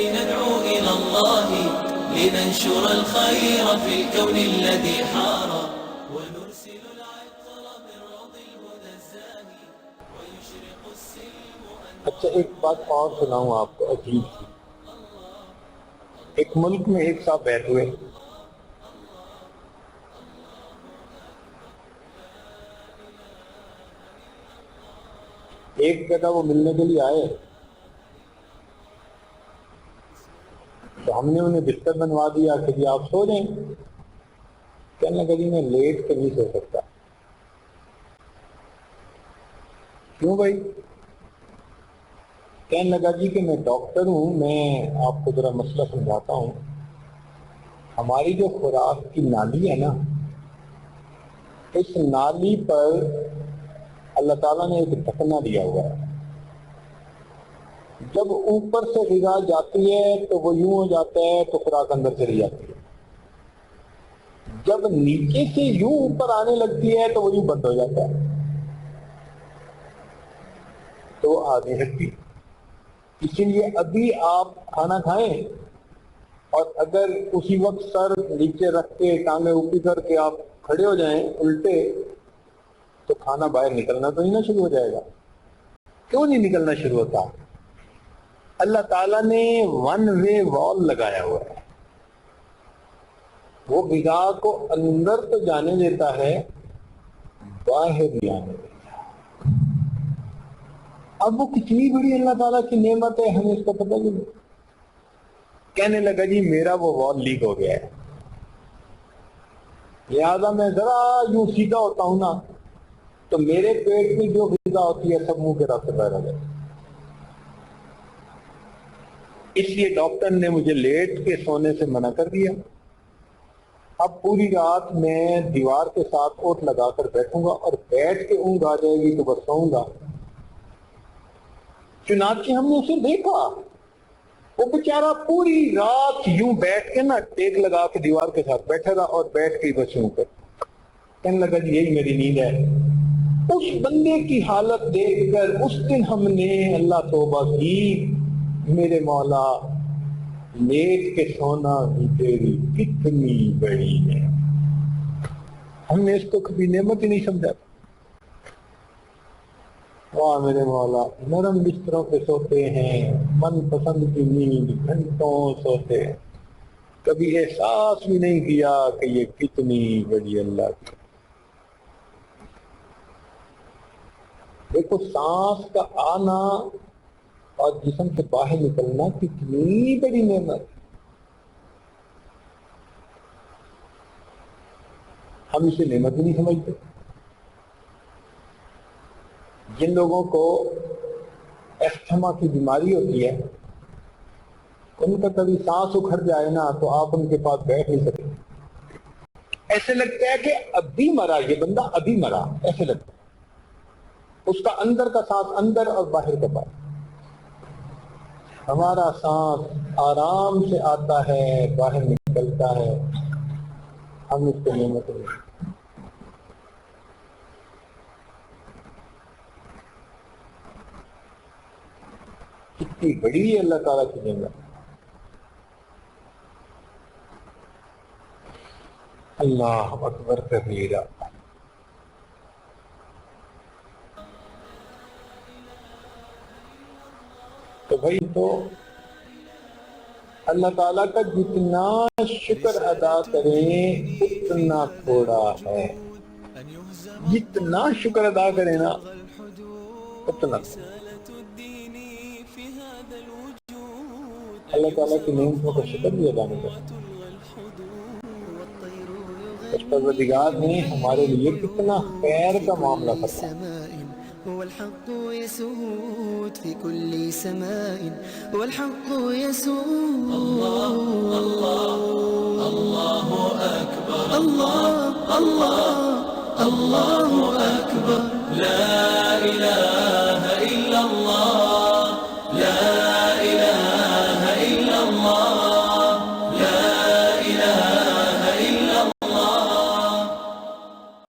كي ندعو إلى الله لننشر الخير في الكون الذي حار ونرسل العطر من روض الهدى الزاهي ويشرق السلم. اچھا ایک بات اور سناؤں آپ کو عجیب سی. ایک ملک میں ایک صاحب بیٹھے ہوئے، ایک جگہ وہ ملنے کے لیے آئے تو ہم نے انہیں بستر بنوا دیا کہ جی آپ سو جائیں. کہنے لگا جی میں لیٹ کے نہیں سو سکتا. کیوں بھائی؟ کہنے لگا جی کہ میں ڈاکٹر ہوں، میں آپ کو ذرا مسئلہ سمجھاتا ہوں. ہماری جو خوراک کی نالی ہے نا، اس نالی پر اللہ تعالیٰ نے ایک ڈھکنا دیا ہوا ہے. جب اوپر سے غذا جاتی ہے تو وہ یوں ہو جاتا ہے تو خوراک اندر چلی جاتی ہے. جب نیچے سے یوں اوپر آنے لگتی ہے تو وہ یوں بند ہو جاتا ہے تو وہ آنے لگتی ہے. اسی لیے ابھی آپ کھانا کھائیں اور اگر اسی وقت سر نیچے رکھ کے ٹانگیں اوپر کر کے آپ کھڑے ہو جائیں الٹے تو کھانا باہر نکلنا تو نہیں نہ شروع ہو جائے گا. کیوں نہیں نکلنا شروع ہوتا؟ اللہ تعالیٰ نے ون وے وال لگایا ہوا ہے. وہ غذا کو اندر تو جانے دیتا ہے، باہر بھی آنے دیتا ہے. اب وہ کتنی بڑی اللہ تعالیٰ کی نعمت ہے، ہمیں اس کا پتہ نہیں. کہنے لگا جی میرا وہ وال لیک ہو گیا ہے، لہٰذا میں ذرا یوں سیدھا ہوتا ہوں نا تو میرے پیٹ میں جو غذا ہوتی ہے سب منہ کے راستے باہر آ جاتی ہے. اس لیے ڈاکٹر نے مجھے لیٹ کے سونے سے منع کر دیا. اب پوری رات میں دیوار کے ساتھ اوٹ لگا کر بیٹھوں گا اور بیٹھ کے اونگ آ جائے گی تو بس سوؤں گا. چنانچہ ہم نے اسے دیکھا، وہ بیچارہ پوری رات یوں بیٹھ کے نا ٹیک لگا کے دیوار کے ساتھ بیٹھا رہا اور بیٹھ کے بس یوں کر. کہنے لگا جی یہی میری نیند ہے. اس بندے کی حالت دیکھ کر اس دن ہم نے اللہ توبہ کی، میرے مولا لیٹ کے سونا بھی تیری کتنی بڑی ہے. ہم نے اس کو کبھی نعمت ہی نہیں سمجھا. واہ میرے مولا، نرم بستروں پہ سوتے ہیں، من پسند کی نیند گھنٹوں سوتے ہیں، کبھی احساس بھی نہیں کیا کہ یہ کتنی بڑی اللہ کی. دیکھو سانس کا آنا اور جسم سے باہر نکلنا کتنی بڑی نعمت. ہم اسے نعمت بھی نہیں سمجھتے. جن لوگوں کو استھما کی بیماری ہوتی ہے ان کا کبھی سانس اکھڑ جائے نا تو آپ ان کے پاس بیٹھ نہیں سکتے. ایسے لگتا ہے کہ ابھی مرا یہ بندہ، ابھی مرا، ایسے لگتا ہے. اس کا اندر کا سانس اندر اور باہر کا باہر. ہمارا سانس آرام سے آتا ہے باہر نکلتا ہے، ہم اس کو نعمت نہیں. کتنی بڑی ہے اللہ تعالیٰ کی نعمت. اللہ اکبر کبیرہ. تو بھائی تو اللہ تعالیٰ کا جتنا شکر ادا کریں اتنا تھوڑا ہے. جتنا شکر ادا کریں نا اتنا. اللہ تعالیٰ کی نعمتوں کا شکر بھی ادا نہیں کریں. اس پروردگار نے ہمارے لیے کتنا خیر کا معاملہ فرمایا. والحق يسود في كل سماء والحق يسود. الله الله الله أكبر. الله الله الله